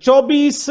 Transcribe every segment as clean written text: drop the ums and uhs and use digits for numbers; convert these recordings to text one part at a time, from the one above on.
24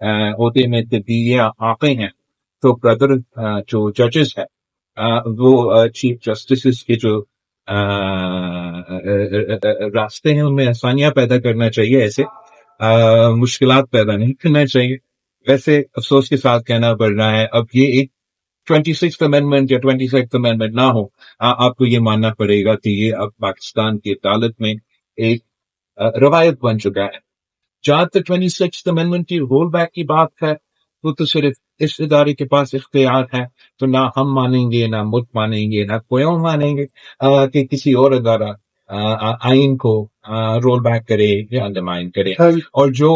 عہدے میں تبدیلیاں آتے ہیں تو برادر جو ججز ہے وہ چیف جسٹسز کے جو راستے ہیں ان میں آسانیاں پیدا کرنا چاہیے، ایسے مشکلات پیدا نہیں کرنا چاہیے. ویسے افسوس کے ساتھ کہنا پڑ رہا ہے اب یہ ایک 26th امینڈمنٹ یا 26th امینڈمنٹ نہ ہو، آپ کو یہ ماننا پڑے گا کہ یہ اب پاکستان کی عدالت میں ایک روایت بن چکا ہے. جہاں تک 26th امینڈمنٹ کی رول بیک کی بات ہے وہ تو صرف اس ادارے کے پاس اختیار ہے، تو نہ ہم مانیں گے، نہ ملک مانیں گے، نہ کوئی اور مانیں گے کہ کسی اور ادارہ آئین کو رول بیک کرے یا انڈرمائن کرے. اور جو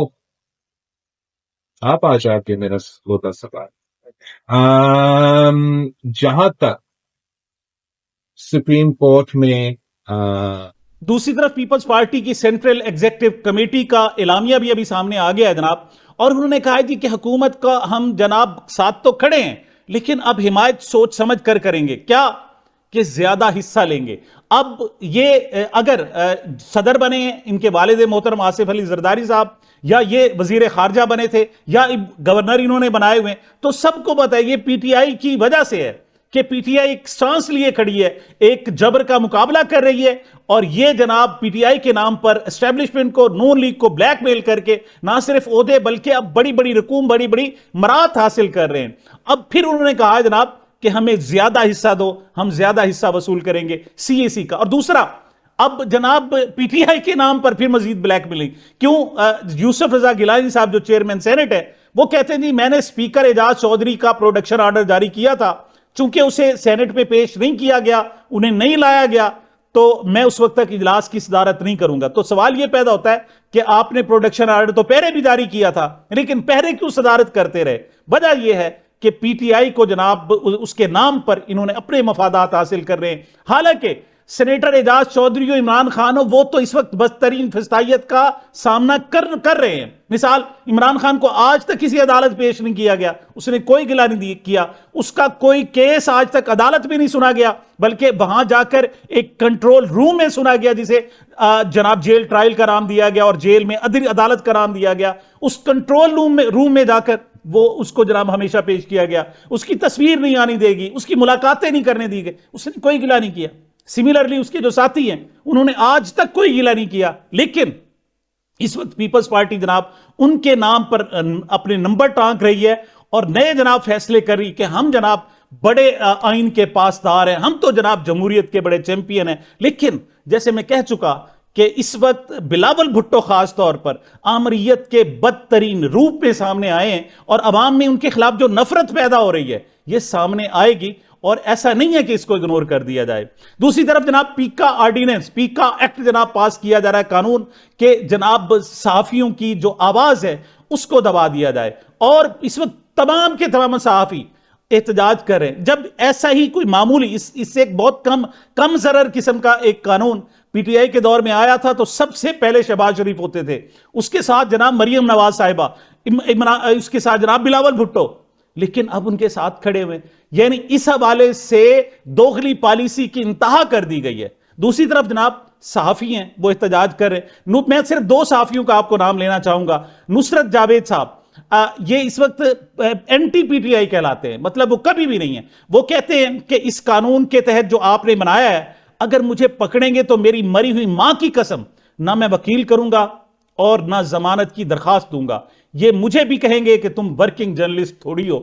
آپ آ کے میرا ہوتا سوال جہاں تک سپریم کورٹ میں دوسری طرف پیپلز پارٹی کی سینٹرل ایگزیکٹو کمیٹی کا اعلامیہ بھی ابھی سامنے آ گیا ہے جناب، اور انہوں نے کہا جی کہ حکومت کا ہم جناب ساتھ تو کھڑے ہیں لیکن اب حمایت سوچ سمجھ کر کریں گے، کیا کہ زیادہ حصہ لیں گے. اب یہ اگر صدر بنے ہیں ان کے والد محترم آصف علی زرداری صاحب، یا یہ وزیر خارجہ بنے تھے، یا گورنر انہوں نے بنائے ہوئے، تو سب کو پتہ ہے یہ پی ٹی آئی کی وجہ سے ہے کہ پی ٹی آئی ایک سٹانس لیے کھڑی ہے، ایک جبر کا مقابلہ کر رہی ہے، اور یہ جناب پی ٹی آئی کے نام پر اسٹیبلشمنٹ کو، نون لیگ کو بلیک میل کر کے نہ صرف عہدے بلکہ اب بڑی بڑی رقوم، بڑی بڑی مرات حاصل کر رہے ہیں. اب پھر انہوں نے کہا جناب کہ ہمیں زیادہ حصہ دو، ہم زیادہ حصہ وصول کریں گے سی اے سی کا. اور دوسرا اب جناب پی ٹی آئی کے نام پر پھر مزید بلیک میلنگ کیوں؟ یوسف رضا گیلانی صاحب جو چیئرمین سینٹ ہے وہ کہتے ہیں جی میں نے اسپیکر اعجاز چودھری کا پروڈکشن آرڈر جاری کیا تھا، چونکہ اسے سینٹ میں پیش نہیں کیا گیا، انہیں نہیں لایا گیا، تو میں اس وقت تک اجلاس کی صدارت نہیں کروں گا. تو سوال یہ پیدا ہوتا ہے کہ آپ نے پروڈکشن آرڈر تو پہلے بھی جاری کیا تھا لیکن پہلے کیوں صدارت کرتے رہے؟ وجہ یہ ہے کہ پی ٹی آئی کو جناب اس کے نام پر انہوں نے اپنے مفادات حاصل کر رہے ہیں. حالانکہ سینیٹر اعجاز چودھری اور عمران خان وہ تو اس وقت بدترین فسطائیت کا سامنا کر رہے ہیں. مثال عمران خان کو آج تک کسی عدالت پیش نہیں کیا گیا، اس نے کوئی گلہ نہیں کیا، اس کا کوئی کیس آج تک عدالت میں نہیں سنا گیا، بلکہ وہاں جا کر ایک کنٹرول روم میں سنا گیا جسے جناب جیل ٹرائل کا نام دیا گیا اور جیل میں عدالت کا نام دیا گیا. اس کنٹرول روم میں جا کر وہ اس کو جناب ہمیشہ پیش کیا گیا، اس کی تصویر نہیں آنی دے گی، اس کی ملاقاتیں نہیں کرنے دی گئی، اس نے کوئی گلہ نہیں کیا. سملرلی اس کے جو ساتھی ہیں انہوں نے آج تک کوئی گلہ نہیں کیا. لیکن اس وقت پیپلز پارٹی جناب ان کے نام پر اپنے نمبر ٹانک رہی ہے اور نئے جناب فیصلے کر رہی کہ ہم جناب بڑے آئین کے پاسدار ہیں، ہم تو جناب جمہوریت کے بڑے چیمپئن ہیں. لیکن جیسے میں کہہ چکا کہ اس وقت بلاول بھٹو خاص طور پر آمریت کے بدترین روپ میں سامنے آئے ہیں، اور عوام میں ان کے خلاف جو نفرت پیدا ہو رہی ہے یہ سامنے آئے گی، اور ایسا نہیں ہے کہ اس کو اگنور کر دیا جائے. دوسری طرف جناب پیکا آرڈیننس، پیکا ایکٹ جناب پاس کیا جا رہا ہے قانون کہ جناب صحافیوں کی جو آواز ہے اس کو دبا دیا جائے، اور اس وقت تمام کے تمام صحافی احتجاج کر رہے ہیں. جب ایسا ہی کوئی معمولی اس سے ایک بہت کم ضرر قسم کا ایک قانون پی ٹی آئی کے دور میں آیا تھا تو سب سے پہلے شہباز شریف ہوتے تھے، اس کے ساتھ جناب مریم نواز صاحبہ، اس کے ساتھ جناب بلاول بھٹو، لیکن اب ان کے ساتھ کھڑے ہوئے. یعنی اس حوالے سے دوغلی پالیسی کی انتہا کر دی گئی ہے. دوسری طرف جناب صحافی ہیں وہ احتجاج کر رہے ہیں. میں صرف دو صحافیوں کا آپ کو نام لینا چاہوں گا. نصرت جاوید صاحب یہ اس وقت اینٹی پی ٹی آئی کہلاتے ہیں، مطلب وہ کبھی بھی نہیں ہے. وہ کہتے ہیں کہ اس قانون کے تحت جو آپ نے بنایا ہے اگر مجھے پکڑیں گے تو میری مری ہوئی ماں کی قسم نہ میں وکیل کروں گا اور نہ ضمانت کی درخواست دوں گا. یہ مجھے بھی کہیں گے کہ تم ورکنگ جرنلسٹ تھوڑی ہو.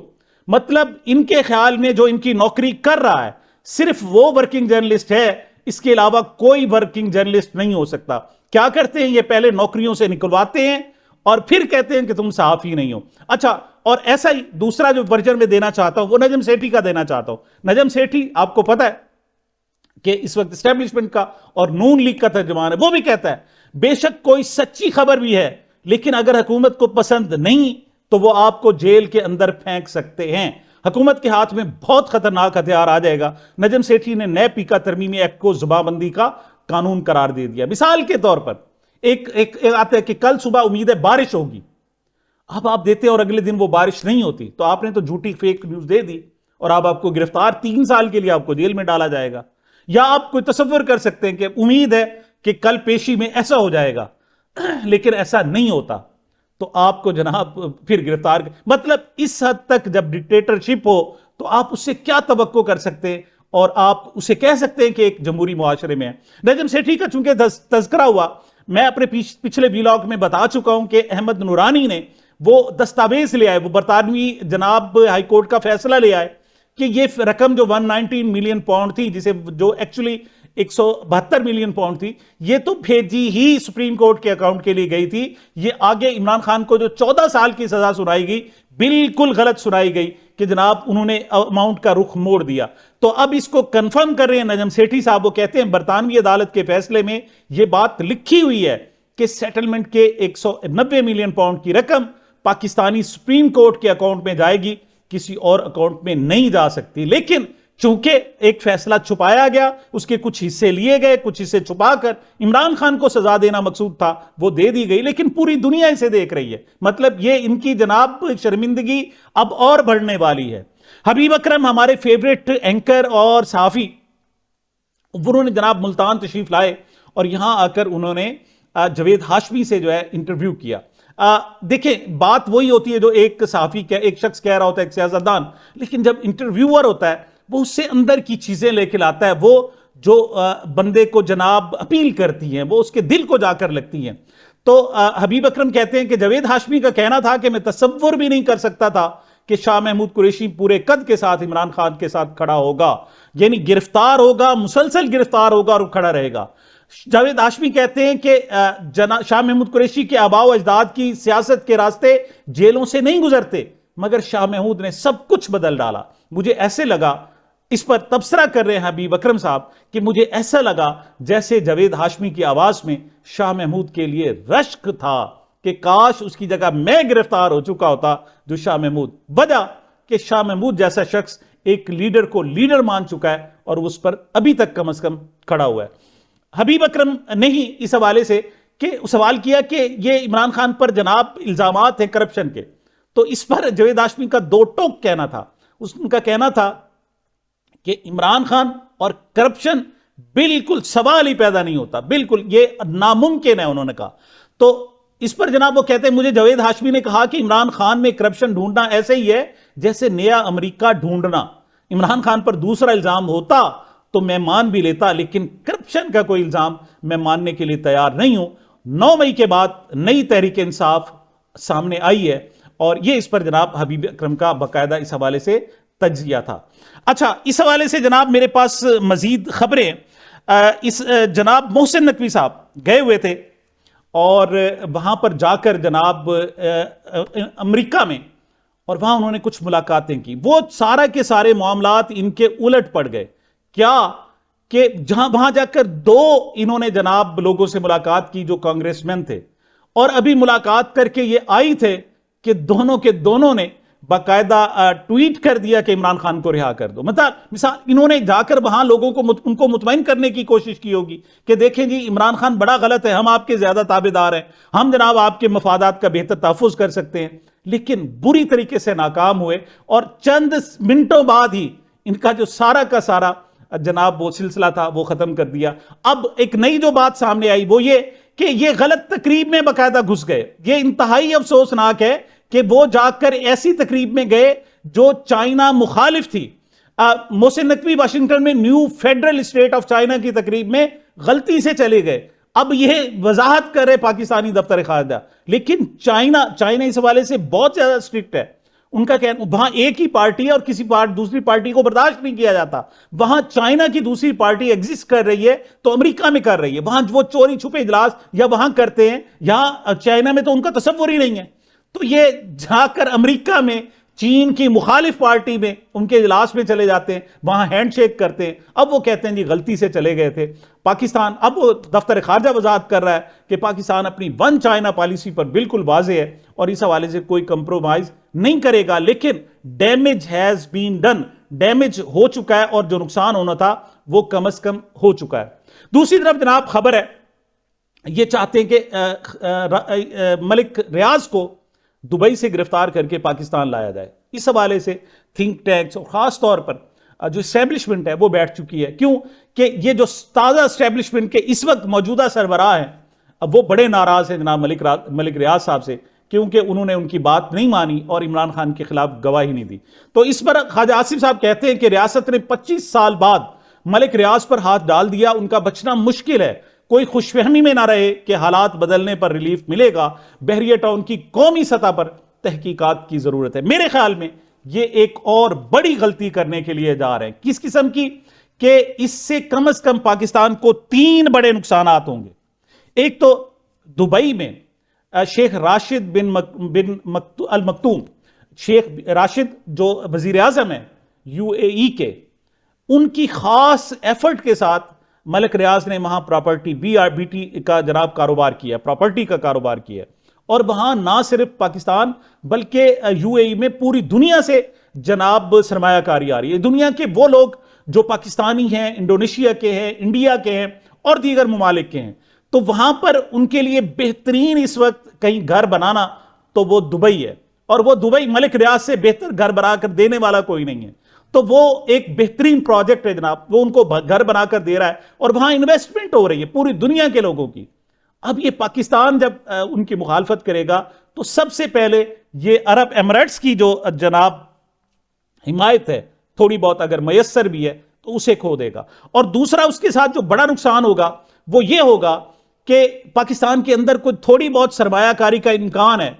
مطلب ان کے خیال میں جو ان کی نوکری کر رہا ہے صرف وہ ورکنگ جرنلسٹ ہے، اس کے علاوہ کوئی ورکنگ جرنلسٹ نہیں ہو سکتا. کیا کرتے ہیں یہ؟ پہلے نوکریوں سے نکلواتے ہیں اور پھر کہتے ہیں کہ تم صحافی نہیں ہو. اچھا، اور ایسا ہی دوسرا جو ورژن میں دینا چاہتا ہوں وہ نجم سیٹھی کا دینا چاہتا ہوں. نجم سیٹھی آپ کو پتہ ہے کہ اس وقت اسٹیبلشمنٹ کا اور نون لیگ کا ترجمان ہے. وہ بھی کہتا ہے بے شک کوئی سچی خبر بھی ہے لیکن اگر حکومت کو پسند نہیں تو وہ آپ کو جیل کے اندر پھینک سکتے ہیں. حکومت کے ہاتھ میں بہت خطرناک ہتھیار آ جائے گا. نجم سیٹھی نے نئے پیکا ترمیمی ایکٹ کو زبان بندی کا قانون قرار دے دیا. مثال کے طور پر ایک آتا ہے کہ کل صبح امید ہے بارش ہوگی، اب آپ دیتے ہیں اور اگلے دن وہ بارش نہیں ہوتی تو آپ نے تو جھوٹی فیک نیوز دے دی اور اب آپ کو گرفتار 3 سال کے لیے آپ کو جیل میں ڈالا جائے گا. یا آپ کوئی تصور کر سکتے ہیں کہ امید ہے کہ کل پیشی میں ایسا ہو جائے گا لیکن ایسا نہیں ہوتا. تو آپ کو جناب پھر گرفتار مطلب اس حد تک جب ڈکٹیٹرشپ ہو تو آپ اس سے کیا توقع کر سکتے ہیں اور آپ اسے کہہ سکتے ہیں کہ ایک جمہوری معاشرے میں ہے۔ نجم سیٹھی کا چونکہ تذکرہ ہوا، میں اپنے پچھلے ویلاگ میں بتا چکا ہوں کہ احمد نورانی نے وہ دستاویز لے آئے، وہ برطانوی جناب ہائی کورٹ کا فیصلہ لے آئے کہ یہ رقم جو 119 ملین پاؤنڈ تھی، جسے جو ایکچولی 172 ملین پاؤنڈ تھی، یہ تو بھیجی ہی سپریم کورٹ کے اکاؤنٹ کے لیے گئی تھی، یہ آگے عمران خان کو جو 14 سال کی سزا سنائی گئی بالکل غلط سنائی گئی کہ جناب انہوں نے اماؤنٹ کا رخ موڑ دیا۔ تو اب اس کو کنفرم کر رہے ہیں نجم سیٹھی صاحب، وہ کہتے ہیں برطانوی عدالت کے فیصلے میں یہ بات لکھی ہوئی ہے کہ سیٹلمنٹ کے 190 ملین پاؤنڈ کی رقم پاکستانی سپریم کورٹ کے اکاؤنٹ میں جائے گی، کسی اور اکاؤنٹ میں نہیں جا سکتی۔ لیکن چونکہ ایک فیصلہ چھپایا گیا، اس کے کچھ حصے لیے گئے، کچھ حصے چھپا کر عمران خان کو سزا دینا مقصود تھا، وہ دے دی گئی، لیکن پوری دنیا اسے دیکھ رہی ہے۔ مطلب یہ ان کی جناب شرمندگی اب اور بڑھنے والی ہے۔ حبیب اکرم ہمارے فیوریٹ اینکر اور صحافی، انہوں نے جناب ملتان تشریف لائے اور یہاں آ کر انہوں نے جاوید ہاشمی سے جو ہے انٹرویو کیا۔ دیکھیں بات وہی ہوتی ہے جو ایک صحافی ایک شخص کہہ رہا ہوتا ہے، ایک سیاستدان، لیکن جب انٹرویور ہوتا ہے وہ اس سے اندر کی چیزیں لے کے لاتا ہے، وہ جو بندے کو جناب اپیل کرتی ہیں، وہ اس کے دل کو جا کر لگتی ہیں۔ تو حبیب اکرم کہتے ہیں کہ جاوید ہاشمی کا کہنا تھا کہ میں تصور بھی نہیں کر سکتا تھا کہ شاہ محمود قریشی پورے قد کے ساتھ عمران خان کے ساتھ کھڑا ہوگا، یعنی گرفتار ہوگا، مسلسل گرفتار ہوگا اور کھڑا رہے گا۔ جاوید ہاشمی کہتے ہیں کہ شاہ محمود قریشی کے آباء و اجداد کی سیاست کے راستے جیلوں سے نہیں گزرتے، مگر شاہ محمود نے سب کچھ بدل ڈالا۔ مجھے ایسے لگا، اس پر تبصرہ کر رہے ہیں حبیب اکرم صاحب، کہ مجھے ایسا لگا جیسے جاوید ہاشمی کی آواز میں شاہ محمود کے لیے رشک تھا کہ کاش اس کی جگہ میں گرفتار ہو چکا ہوتا جو شاہ محمود۔ وجہ کہ شاہ محمود جیسا شخص ایک لیڈر کو لیڈر مان چکا ہے اور اس پر ابھی تک کم از کم کھڑا ہوا ہے۔ حبیب اکرم نے ہی اس حوالے سے کہ سوال کیا کہ یہ عمران خان پر جناب الزامات ہیں کرپشن کے، تو اس پر جاوید ہاشمی کا دو ٹوک کہنا تھا۔ ان کا کہنا تھا کہ عمران خان اور کرپشن بالکل سوال ہی پیدا نہیں ہوتا، بالکل یہ ناممکن ہے، انہوں نے کہا۔ تو اس پر جناب وہ کہتے ہیں مجھے جاوید ہاشمی نے کہا کہ عمران خان میں کرپشن ڈھونڈنا ایسے ہی ہے جیسے نیا امریکہ ڈھونڈنا۔ عمران خان پر دوسرا الزام ہوتا تو میں مان بھی لیتا، لیکن کرپشن کا کوئی الزام میں ماننے کے لیے تیار نہیں ہوں۔ 9 مئی کے بعد نئی تحریک انصاف سامنے آئی ہے اور یہ اس پر جناب حبیب اکرم کا باقاعدہ اس حوالے سے تجزیہ تھا۔ اچھا، اس حوالے سے جناب میرے پاس مزید خبریں، اس جناب محسن نقوی صاحب گئے ہوئے تھے اور وہاں پر جا کر جناب امریکہ میں، اور وہاں انہوں نے کچھ ملاقاتیں کی، وہ سارا کے سارے معاملات ان کے الٹ پڑ گئے۔ کیا کہ وہاں جا کر 2 انہوں نے جناب لوگوں سے ملاقات کی جو کانگریس مین تھے، اور ابھی ملاقات کر کے یہ آئی تھے کہ دونوں کے دونوں نے باقاعدہ ٹویٹ کر دیا کہ عمران خان کو رہا کر دو۔ مثال انہوں نے جا کر وہاں لوگوں کو ان کو مطمئن کرنے کی کوشش کی ہوگی کہ دیکھیں جی عمران خان بڑا غلط ہے، ہم آپ کے زیادہ تابع دار ہیں، ہم جناب آپ کے مفادات کا بہتر تحفظ کر سکتے ہیں، لیکن بری طریقے سے ناکام ہوئے، اور چند منٹوں بعد ہی ان کا جو سارا کا سارا جناب وہ سلسلہ تھا وہ ختم کر دیا۔ اب ایک نئی جو بات سامنے آئی وہ یہ کہ یہ غلط تقریب میں باقاعدہ گھس گئے۔ یہ انتہائی افسوسناک ہے کہ وہ جا کر ایسی تقریب میں گئے جو چائنا مخالف تھی۔ محسن نقوی واشنگٹن میں new federal state of China کی تقریب میں غلطی سے چلے گئے۔ اب یہ وضاحت کر رہے پاکستانی دفتر خارجہ، لیکن چائنا اس حوالے سے بہت زیادہ اسٹرکٹ ہے۔ ان کا کہنا وہاں ایک ہی پارٹی ہے اور کسی دوسری پارٹی کو برداشت نہیں کیا جاتا۔ وہاں چائنا کی دوسری پارٹی ایگزسٹ کر رہی ہے تو امریکہ میں کر رہی ہے، وہاں وہ چوری چھپے اجلاس یا وہاں کرتے ہیں، یہاں چائنا میں تو ان کا تصور ہی نہیں ہے۔ تو یہ جا کر امریکہ میں چین کی مخالف پارٹی میں ان کے اجلاس میں چلے جاتے ہیں، وہاں ہینڈ شیک کرتے ہیں۔ اب وہ کہتے ہیں جی غلطی سے چلے گئے تھے۔ پاکستان اب وہ دفتر خارجہ وضاحت کر رہا ہے کہ پاکستان اپنی ون چائنا پالیسی پر بالکل واضح ہے اور اس حوالے سے کوئی کمپرومائز نہیں کرے گا، لیکن damage has been done, damage ہو چکا ہے اور جو نقصان ہونا تھا وہ کم از کم ہو چکا ہے۔ دوسری طرف جناب خبر ہے، یہ چاہتے ہیں کہ ملک ریاض کو دبئی سے گرفتار کر کے پاکستان لایا جائے۔ اس حوالے سے تھنک ٹینکس اور خاص طور پر جو اسٹیبلشمنٹ ہے وہ بیٹھ چکی ہے۔ کیوں کہ یہ جو تازہ اسٹیبلشمنٹ کے اس وقت موجودہ سربراہ ہیں، اب وہ بڑے ناراض ہیں جناب ملک ریاض صاحب سے کیونکہ انہوں نے ان کی بات نہیں مانی اور عمران خان کے خلاف گواہی نہیں دی۔ تو اس پر خواجہ آصف صاحب کہتے ہیں کہ ریاست نے 25 سال بعد ملک ریاض پر ہاتھ ڈال دیا، ان کا بچنا مشکل ہے، کوئی خوش فہمی میں نہ رہے کہ حالات بدلنے پر ریلیف ملے گا، بحریہ ٹاؤن کی قومی سطح پر تحقیقات کی ضرورت ہے۔ میرے خیال میں یہ ایک اور بڑی غلطی کرنے کے لیے جا رہے ہیں۔ کس قسم کی؟ کہ اس سے کم از کم پاکستان کو 3 بڑے نقصانات ہوں گے۔ ایک تو دبئی میں شیخ راشد بن المکتوم، شیخ راشد جو وزیر اعظم ہیں UAE کے، ان کی خاص ایفرٹ کے ساتھ ملک ریاض نے وہاں پراپرٹی BRBT کا جناب کاروبار کیا، پراپرٹی کا کاروبار کیا، اور وہاں نہ صرف پاکستان بلکہ UAE میں پوری دنیا سے جناب سرمایہ کاری آ رہی ہے۔ دنیا کے وہ لوگ جو پاکستانی ہیں، انڈونیشیا کے ہیں، انڈیا کے ہیں اور دیگر ممالک کے ہیں، تو وہاں پر ان کے لیے بہترین اس وقت کہیں گھر بنانا تو وہ دبئی ہے، اور وہ دبئی ملک ریاض سے بہتر گھر بنا کر دینے والا کوئی نہیں ہے۔ تو وہ ایک بہترین پروجیکٹ ہے جناب، وہ ان کو گھر بنا کر دے رہا ہے اور وہاں انویسٹمنٹ ہو رہی ہے پوری دنیا کے لوگوں کی۔ اب یہ پاکستان جب ان کی مخالفت کرے گا تو سب سے پہلے یہ عرب ایمریٹس کی جو جناب حمایت ہے، تھوڑی بہت اگر میسر بھی ہے تو اسے کھو دے گا۔ اور دوسرا اس کے ساتھ جو بڑا نقصان ہوگا وہ یہ ہوگا کہ پاکستان کے اندر کوئی تھوڑی بہت سرمایہ کاری کا امکان ہے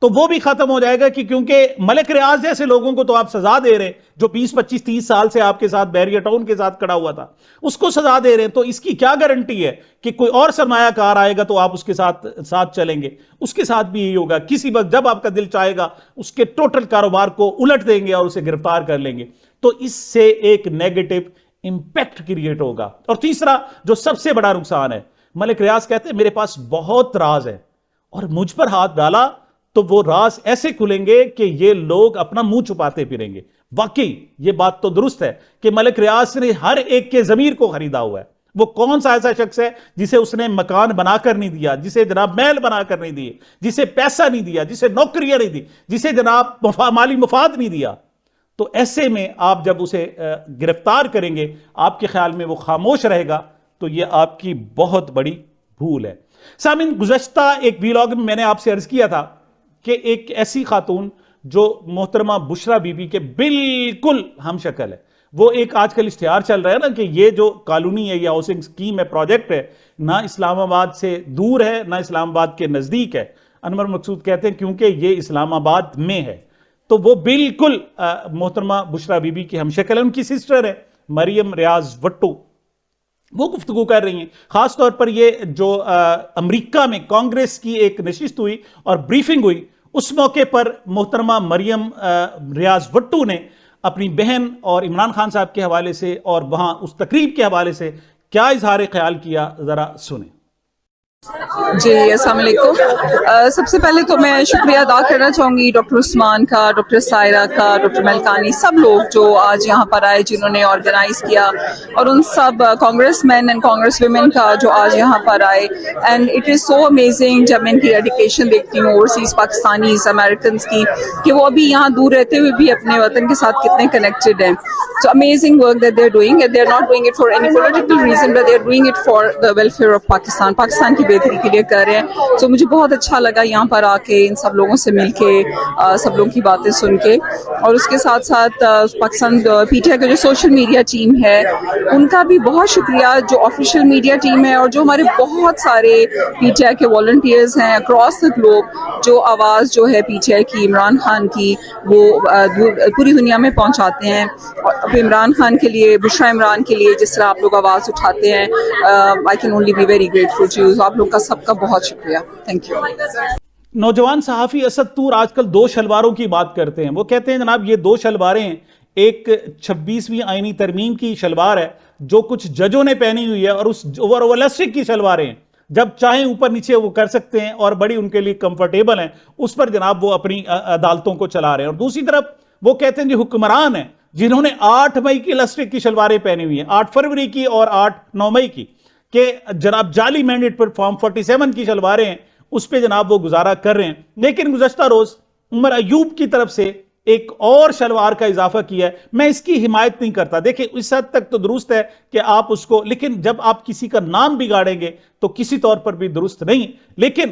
تو وہ بھی ختم ہو جائے گا، کہ کیونکہ ملک ریاض جیسے لوگوں کو تو آپ سزا دے رہے، جو 20 25 30 سال سے آپ کے ساتھ بحریہ ٹاؤن کے ساتھ کھڑا ہوا تھا، اس کو سزا دے رہے ہیں، تو اس کی کیا گارنٹی ہے کہ کوئی اور سرمایہ کار آئے گا تو آپ اس کے ساتھ چلیں گے؟ اس کے ساتھ بھی یہی ہوگا، کسی وقت جب آپ کا دل چاہے گا اس کے ٹوٹل کاروبار کو الٹ دیں گے اور اسے گرفتار کر لیں گے۔ تو اس سے ایک نیگیٹو امپیکٹ کریٹ ہوگا۔ اور تیسرا جو سب سے بڑا نقصان ہے، ملک ریاض کہتے ہیں میرے پاس بہت راز ہے، اور مجھ پر ہاتھ ڈالا تو وہ راز ایسے کھلیں گے کہ یہ لوگ اپنا منہ چھپاتے پھریں گے۔ واقعی یہ بات تو درست ہے کہ ملک ریاض نے ہر ایک کے ضمیر کو خریدا ہوا ہے۔ وہ کون سا ایسا شخص ہے جسے اس نے مکان بنا کر نہیں دیا، جسے جناب محل بنا کر نہیں دیے، جسے پیسہ نہیں دیا، جسے نوکریاں نہیں دی، جسے جناب مالی مفاد نہیں دیا؟ تو ایسے میں آپ جب اسے گرفتار کریں گے، آپ کے خیال میں وہ خاموش رہے گا، تو یہ آپ کی بہت بڑی بھول ہے۔ سامعین، گزشتہ ایک ویلاگ میں نے آپ سے عرض کیا تھا کہ ایک ایسی خاتون جو محترمہ بشرا بی بی کے بالکل ہم شکل ہے، وہ ایک آج کل اشتہار چل رہا ہے نا کہ یہ جو کالونی ہے یا ہاؤسنگ سکیم ہے، پروجیکٹ ہے، نہ اسلام آباد سے دور ہے نہ اسلام آباد کے نزدیک ہے۔ انور مقصود کہتے ہیں کیونکہ یہ اسلام آباد میں ہے، تو وہ بالکل محترمہ بشرا بی بی کی ہم شکل ہے۔ ان کی سسٹر ہے مریم ریاض وٹو، وہ گفتگو کر رہی ہیں۔ خاص طور پر یہ جو امریکہ میں کانگریس کی ایک نشست ہوئی اور بریفنگ ہوئی، اس موقع پر محترمہ مریم ریاض وٹو نے اپنی بہن اور عمران خان صاحب کے حوالے سے اور وہاں اس تقریب کے حوالے سے کیا اظہار خیال کیا، ذرا سنیں۔ جی السلام علیکم۔ سب سے پہلے تو میں شکریہ ادا کرنا چاہوں گی ڈاکٹر عثمان کا، ڈاکٹر سائرہ کا، ڈاکٹر ملکانی، سب لوگ جو آج یہاں پر آئے، جنہوں نے آرگنائز کیا، اور ان سب کانگریس مین اینڈ کانگریس ویمن کا جو آج یہاں پر آئے۔ And it is so amazing جب میں ان کی ڈیڈیکیشن دیکھتی ہوں اوورسیز پاکستانیز امریکنس کی، کہ وہ ابھی یہاں دور رہتے ہوئے بھی اپنے وطن کے ساتھ کتنے کنیکٹڈ ہیں۔ So amazing work that they're doing, and they're not doing it for any political reason, but they're doing it for the welfare of Pakistan. Pakistan کی بہتری کے لیے کر رہے ہیں۔ تو مجھے بہت اچھا لگا یہاں پر آ کے ان سب لوگوں سے مل کے، سب لوگوں کی باتیں سن کے، اور اس کے ساتھ ساتھ پاکستان پی ٹی آئی کا جو سوشل میڈیا ٹیم ہے ان کا بھی بہت شکریہ، جو آفیشیل میڈیا ٹیم ہے، اور جو ہمارے بہت سارے پی ٹی آئی کے والنٹیئرز ہیں اکراس دا گلوب، جو آواز جو ہے پی ٹی آئی کی، عمران خان کی، وہ پوری دنیا میں پہنچاتے ہیں۔ عمران خان کے لیے، بشرا عمران کے لیے جس طرح آپ لوگ آواز اٹھاتے ہیں، I can only be very grateful to you. آپ لوگ کا سب کا بہت شکریہ، تھینک یو۔ نوجوان صحافی اسد طور آج کل 2 شلواروں کی بات کرتے ہیں۔ وہ کہتے ہیں جناب یہ 2 شلواریں ہیں، ایک 26ویں آئینی ترمیم کی شلوار ہے جو کچھ ججوں نے پہنی ہوئی ہے، اور اس الاسٹک کی شلواریں ہیں، جب چاہیں اوپر نیچے وہ کر سکتے ہیں اور بڑی ان کے لیے کمفرٹیبل ہیں، اس پر جناب وہ اپنی عدالتوں کو چلا رہے ہیں۔ اور دوسری طرف وہ کہتے ہیں جو حکمران ہیں جنہوں نے 8 مئی کی الاسٹک کی شلواریں پہنی ہوئی ہیں، 8 فروری کی اور 9 مئی کی، کہ جناب جعلی مینڈیٹ پر فارم 47 کی شلواریں ہیں، اس پہ جناب وہ گزارا کر رہے ہیں۔ لیکن گزشتہ روز عمر ایوب کی طرف سے ایک اور شلوار کا اضافہ کیا ہے۔ میں اس کی حمایت نہیں کرتا، دیکھیں اس حد تک تو درست ہے کہ آپ اس کو، لیکن جب آپ کسی کا نام بگاڑیں گے تو کسی طور پر بھی درست نہیں۔ لیکن